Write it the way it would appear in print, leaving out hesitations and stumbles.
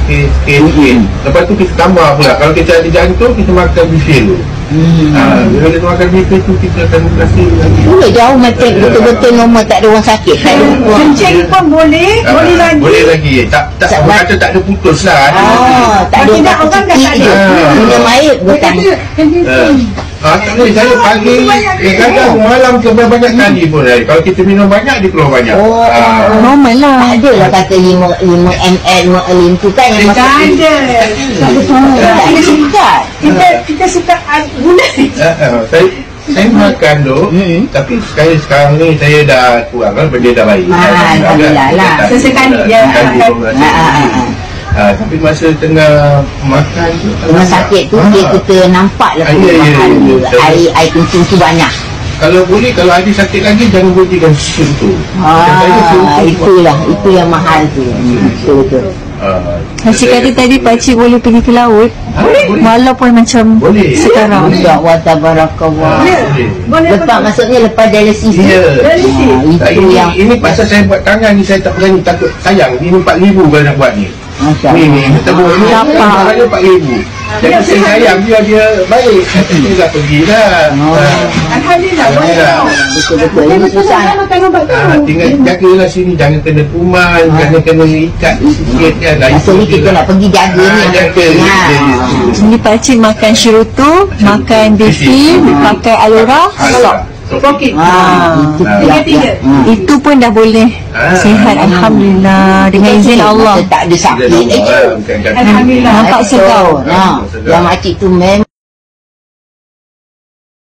sikit. Lepas tu kita tambah pula. Kalau kita ada jantung, kita makan bifil tu. Bila kita makan bifil tu, kita akan rasa lagi. Boleh jauh macam betul-betul normal, tak ada orang sakit, tak ada orang. Kencing pun boleh, boleh lagi. Boleh lagi. Tak kata tak ada putus lah. Tak ada Tidak, orang kan tak ada. minum air bukan. Tak boleh. Saya pagi, kadang malam banyak kali pun. Kalau kita minum banyak, dia keluar banyak. Normal lah. Tak ada lah kata 5 ml, 5 tu kan yang Tak ada. Tak ada sekat. Kita suka gula. Saya makan tu, tapi sekarang ni saya dah kurang kan, benda dah baik. Alhamdulillah lah. Sesekali je. Tapi masa tengah makan tu, Rumah sakit tu kita nampak lah air kencing tu banyak. kalau boleh, kalau ada sakit lagi jangan berhentikan susu tu. Itulah, itu yang mahal tu. Betul-betul. Cik kata tadi pakcik boleh pergi ke laut, walaupun macam Boleh. sekarang. Ya wa tabarakallah. Boleh. Lepas maksudnya lepas dialisis. Itu yang ini pasal saya buat tangan ni, saya tak berani, takut sayang. Ini 4,000 kalau nak buat ni. Ni kita buat ni harganya 4,000. Jadi saya sayang dia baik. Kita dah pergi dah. Alhamdulillah. betul-betul ini susah. Tinggal jagalah sini, jangan kena kuman, jangan kena ikat sikit kan. Masa ni kita nak pergi jaga ni. Ini pakcik makan syurutu, makan bifil, pakai alura, stop. Poket. Itu pun dah boleh sihat, alhamdulillah, dengan izin Allah. Tak ada sakit. Alhamdulillah. Nampak segar. Yang makcik tu memang